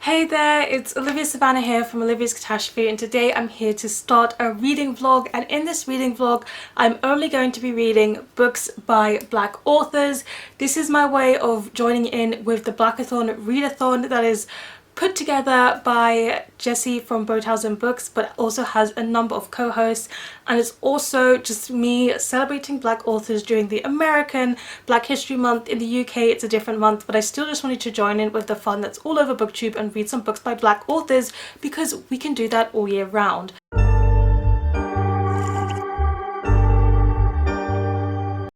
Hey there, it's Olivia-Savannah here from Olivia's Catastrophe, and today I'm here to start a reading vlog. And in this reading vlog I'm only going to be reading books by Black authors. This is my way of joining in with the Blackathon readathon that is put together by Jessie from Boathausen Books, but also has a number of co-hosts, and it's also just me celebrating Black authors during the American Black History Month. In the UK it's a different month, but I still just wanted to join in with the fun that's all over booktube and read some books by Black authors because we can do that all year round.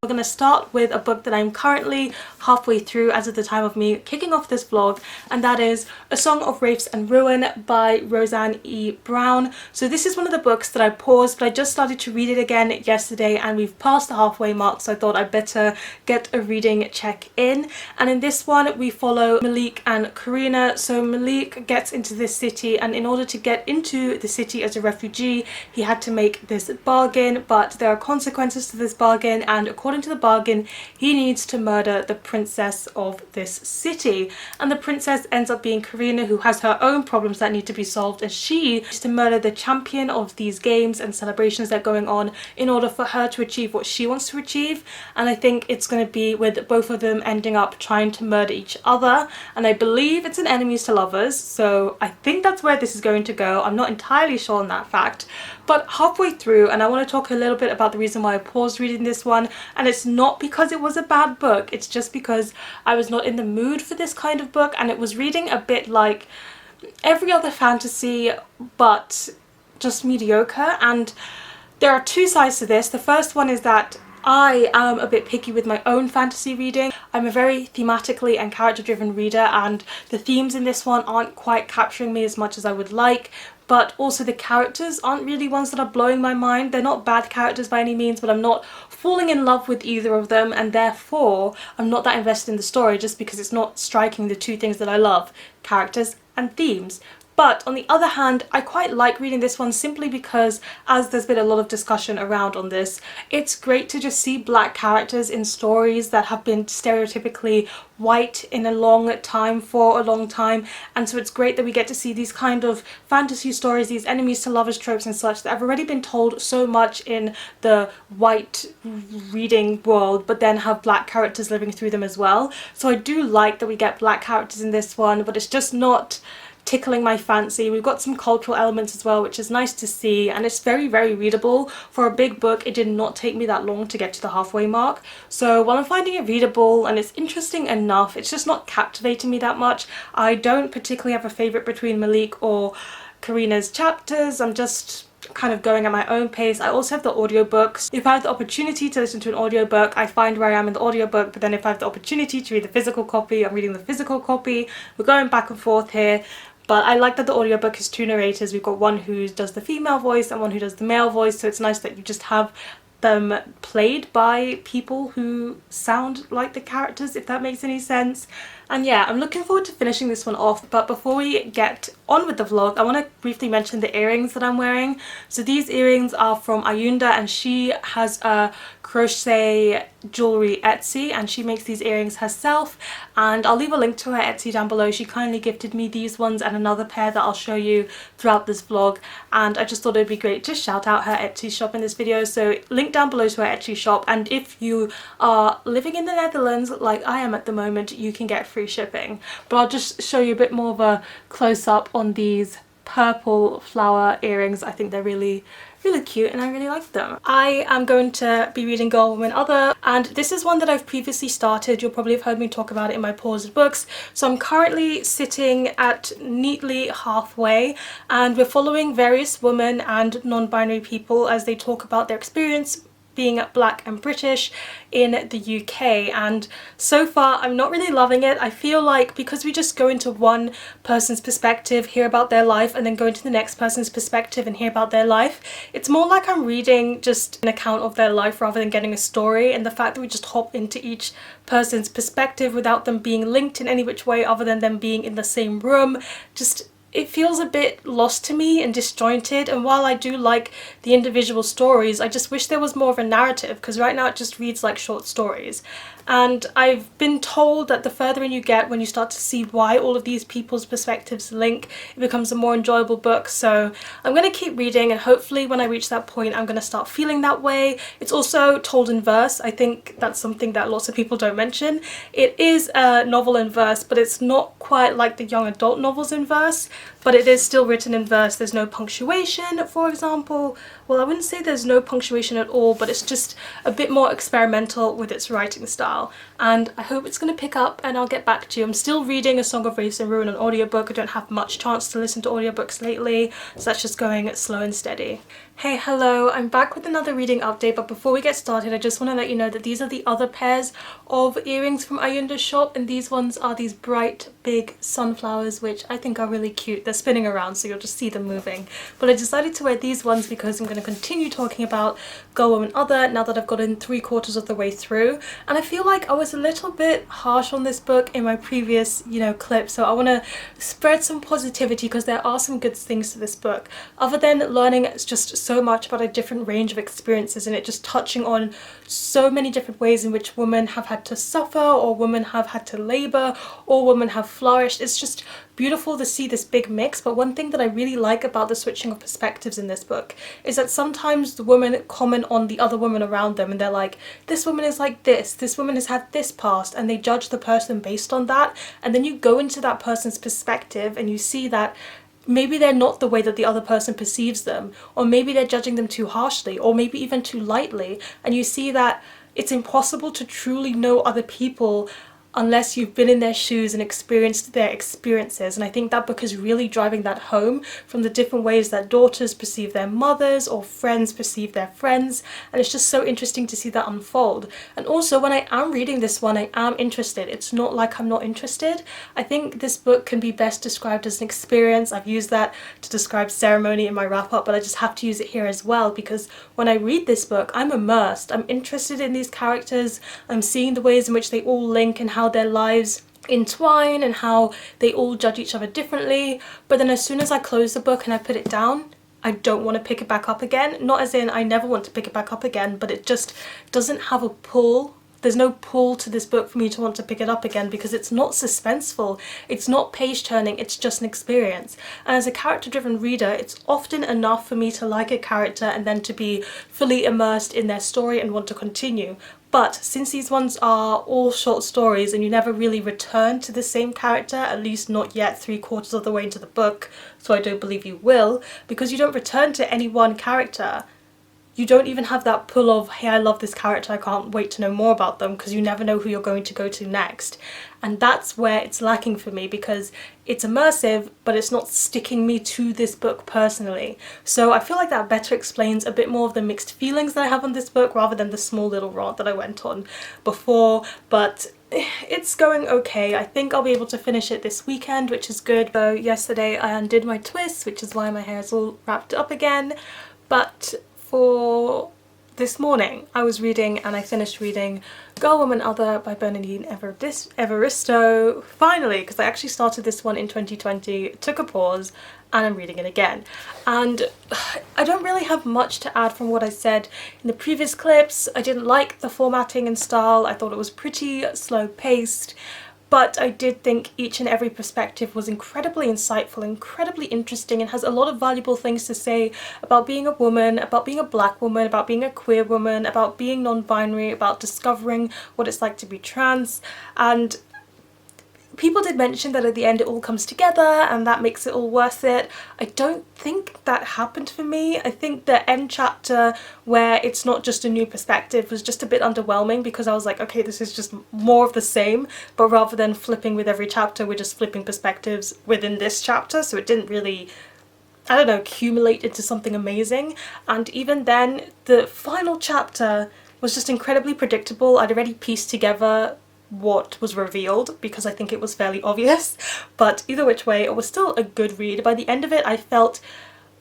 We're going to start with a book that I'm currently halfway through as of the time of me kicking off this vlog, and that is A Song of Wraiths and Ruin by Roseanne E. Brown. So this is one of the books that I paused, but I just started to read it again yesterday and we've passed the halfway mark, so I thought I'd better get a reading check in. And in this one we follow Malik and Karina. So Malik gets into this city, and in order to get into the city as a refugee he had to make this bargain, but there are consequences to this bargain, and according to the bargain he needs to murder the princess of this city. And the princess ends up being Karina, who has her own problems that need to be solved, as she needs to murder the champion of these games and celebrations that are going on in order for her to achieve what she wants to achieve. And I think it's going to be with both of them ending up trying to murder each other, and I believe it's an enemies to lovers, so I think that's where this is going to go. I'm not entirely sure on that fact, but halfway through, and I want to talk a little bit about the reason why I paused reading this one, and it's not because it was a bad book, it's just because I was not in the mood for this kind of book, and it was reading a bit like every other fantasy but just mediocre. And there are two sides to this. The first one is that I am a bit picky with my own fantasy reading. I'm a very thematically and character driven reader, and the themes in this one aren't quite capturing me as much as I would like, but also the characters aren't really ones that are blowing my mind. They're not bad characters by any means, but I'm not falling in love with either of them, and therefore I'm not that invested in the story just because it's not striking the two things that I love: characters and themes. But on the other hand, I quite like reading this one simply because, as there's been a lot of discussion around on this, it's great to just see Black characters in stories that have been stereotypically white in a long time, for a long time. And so it's great that we get to see these kind of fantasy stories, these enemies to lovers tropes and such, that have already been told so much in the white reading world, but then have Black characters living through them as well. So I do like that we get Black characters in this one, but it's just not tickling my fancy. We've got some cultural elements as well, which is nice to see, and it's very, very readable. For a big book, it did not take me that long to get to the halfway mark. So while I'm finding it readable and it's interesting enough, it's just not captivating me that much. I don't particularly have a favourite between Malik or Karina's chapters. I'm just kind of going at my own pace. I also have the audiobooks. If I have the opportunity to listen to an audiobook, I find where I am in the audiobook, but then if I have the opportunity to read the physical copy, I'm reading the physical copy. We're going back and forth here. But I like that the audiobook has two narrators. We've got one who does the female voice and one who does the male voice, so it's nice that you just have them played by people who sound like the characters, if that makes any sense. And yeah, I'm looking forward to finishing this one off, but before we get on with the vlog, I want to briefly mention the earrings that I'm wearing. So these earrings are from Ayunda, and she has a crochet jewelry Etsy, and she makes these earrings herself, and I'll leave a link to her Etsy down below. She kindly gifted me these ones and another pair that I'll show you throughout this vlog, and I just thought it'd be great to shout out her Etsy shop in this video. So link down below to her Etsy shop, and if you are living in the Netherlands like I am at the moment, you can get free shipping. But I'll just show you a bit more of a close-up on these purple flower earrings. I think they're really cute and I really like them. I am going to be reading Girl, Woman, Other, and this is one that I've previously started. You'll probably have heard me talk about it in my paused books. So I'm currently sitting at neatly halfway, and we're following various women and non-binary people as they talk about their experience being Black and British in the UK, and so far I'm not really loving it. I feel like because we just go into one person's perspective, hear about their life, and then go into the next person's perspective and hear about their life, it's more like I'm reading just an account of their life rather than getting a story. And the fact that we just hop into each person's perspective without them being linked in any which way other than them being in the same room, just it feels a bit lost to me and disjointed. And while I do like the individual stories, I just wish there was more of a narrative, because right now it just reads like short stories. and I've been told that the further in you get, when you start to see why all of these people's perspectives link, it becomes a more enjoyable book. So I'm going to keep reading, and hopefully when I reach that point I'm going to start feeling that way. It's also told in verse. I think that's something that lots of people don't mention. It is a novel in verse, but it's not quite like the young adult novels in verse, but it is still written in verse. There's no punctuation, for example. Well, I wouldn't say there's no punctuation at all, but it's just a bit more experimental with its writing style, and I hope it's going to pick up, and I'll get back to you. I'm still reading A Song of Wraiths and Ruin on audiobook. I don't have much chance to listen to audiobooks lately, so that's just going slow and steady. Hey, hello, I'm back with another reading update, but before we get started I just want to let you know that these are the other pairs of earrings from Ayunda's shop, and these ones are these bright big sunflowers, which I think are really cute. They're spinning around so you'll just see them moving, but I decided to wear these ones because I'm going to continue talking about Girl, Woman, Other now that I've gotten 3/4 of the way through, and I feel like I was a little bit harsh on this book in my previous, clip, so I want to spread some positivity because there are some good things to this book, other than learning just so much about a different range of experiences, and it just touching on so many different ways in which women have had to suffer, or women have had to labour, or women have flourished. It's just beautiful to see this big mix. But one thing that I really like about the switching of perspectives in this book is that sometimes the women comment on the other women around them, and they're like, this woman is like this woman has had this past, and they judge the person based on that, and then you go into that person's perspective and you see that maybe they're not the way that the other person perceives them, or maybe they're judging them too harshly, or maybe even too lightly, and you see that it's impossible to truly know other people unless you've been in their shoes and experienced their experiences. And I think that book is really driving that home, from the different ways that daughters perceive their mothers or friends perceive their friends, and it's just so interesting to see that unfold. And also, when I am reading this one, I am interested. It's not like I'm not interested. I think this book can be best described as an experience. I've used that to describe Ceremony in my wrap-up, but I just have to use it here as well, because when I read this book, I'm immersed. I'm interested in these characters. I'm seeing the ways in which they all link and how their lives entwine and how they all judge each other differently. But then as soon as I close the book and I put it down, I don't want to pick it back up again. Not as in I never want to pick it back up again, but it just doesn't have a pull. There's no pull to this book for me to want to pick it up again, because it's not suspenseful, it's not page turning, it's just an experience. And as a character driven reader, it's often enough for me to like a character and then to be fully immersed in their story and want to continue. But since these ones are all short stories and you never really return to the same character, at least not yet 3/4 of the way into the book, so I don't believe you will, because you don't return to any one character, you don't even have that pull of, hey, I love this character, I can't wait to know more about them, because you never know who you're going to go to next. And that's where it's lacking for me, because it's immersive, but it's not sticking me to this book personally. So I feel like that better explains a bit more of the mixed feelings that I have on this book, rather than the small little rant that I went on before. But it's going okay. I think I'll be able to finish it this weekend, which is good. So yesterday I undid my twists, which is why my hair is all wrapped up again. But for this morning I was reading, and I finished reading Girl, Woman, Other by Bernardine Evaristo, finally, because I actually started this one in 2020, took a pause, and I'm reading it again. And I don't really have much to add from what I said in the previous clips. I didn't like the formatting and style. I thought it was pretty slow paced. But I did think each and every perspective was incredibly insightful, incredibly interesting, and has a lot of valuable things to say about being a woman, about being a black woman, about being a queer woman, about being non-binary, about discovering what it's like to be trans. And people did mention that at the end it all comes together and that makes it all worth it. I don't think that happened for me. I think the end chapter, where it's not just a new perspective, was just a bit underwhelming, because I was like, okay, this is just more of the same, but rather than flipping with every chapter, we're just flipping perspectives within this chapter, so it didn't really, I don't know, accumulate into something amazing. And even then, the final chapter was just incredibly predictable. I'd already pieced together what was revealed, because I think it was fairly obvious, but either which way it was still a good read. By the end of it I felt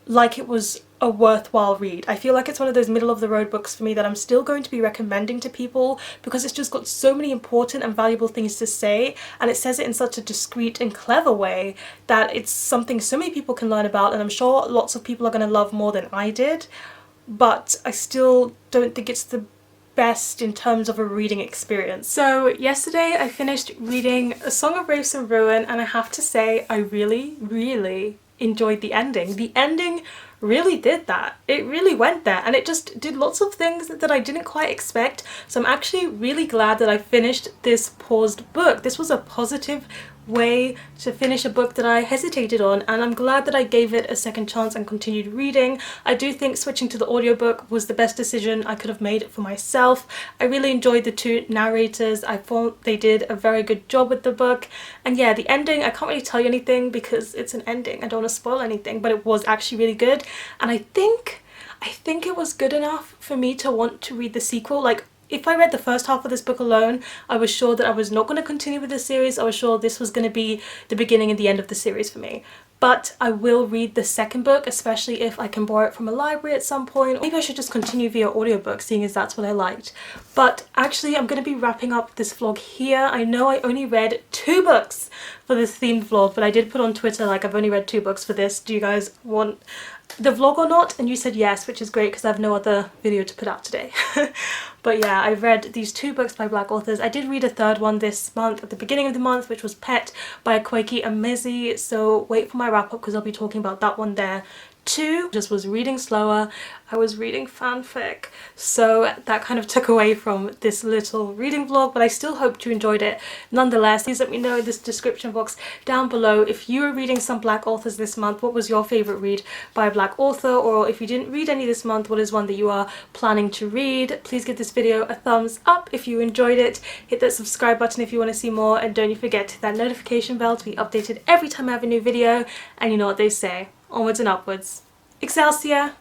like it was a worthwhile read. I feel like it's one of those middle of the road books for me that I'm still going to be recommending to people, because it's just got so many important and valuable things to say, and it says it in such a discreet and clever way that it's something so many people can learn about, and I'm sure lots of people are going to love more than I did. But I still don't think it's the best in terms of a reading experience. So yesterday I finished reading A Song of Wraiths and Ruin, and I have to say I really enjoyed the ending. The ending really did that. It really went there, and it just did lots of things that I didn't quite expect. So I'm actually really glad that I finished this paused book. This was a positive way to finish a book that I hesitated on, and I'm glad that I gave it a second chance and continued reading. I do think switching to the audiobook was the best decision I could have made for myself. I really enjoyed the two narrators. I thought they did a very good job with the book, and yeah, the ending, I can't really tell you anything because it's an ending. I don't want to spoil anything, but it was actually really good, and I think it was good enough for me to want to read the sequel. Like, if I read the first half of this book alone, I was sure that I was not going to continue with the series. I was sure this was going to be the beginning and the end of the series for me. But I will read the second book, especially if I can borrow it from a library at some point. Maybe I should just continue via audiobook, seeing as that's what I liked. But actually, I'm going to be wrapping up this vlog here. I know I only read 2 books for this themed vlog, but I did put on Twitter like I've only read 2 books for this. Do you guys want the vlog or not? And you said yes, which is great because I have no other video to put out today. But yeah, I've read these 2 books by black authors. I did read a third one this month at the beginning of the month, which was Pet by Koiki Amezi, so wait for my wrap up because I'll be talking about that one there too. Just was reading slower. I was reading fanfic, so that kind of took away from this little reading vlog, but I still hope you enjoyed it nonetheless. Please let me know in this description box down below if you were reading some black authors this month. What was your favorite read by a black author? Or if you didn't read any this month, what is one that you are planning to read? Please give this video a thumbs up if you enjoyed it. Hit that subscribe button if you want to see more, and don't you forget to hit that notification bell to be updated every time I have a new video. And you know what they say, onwards and upwards. Excelsior!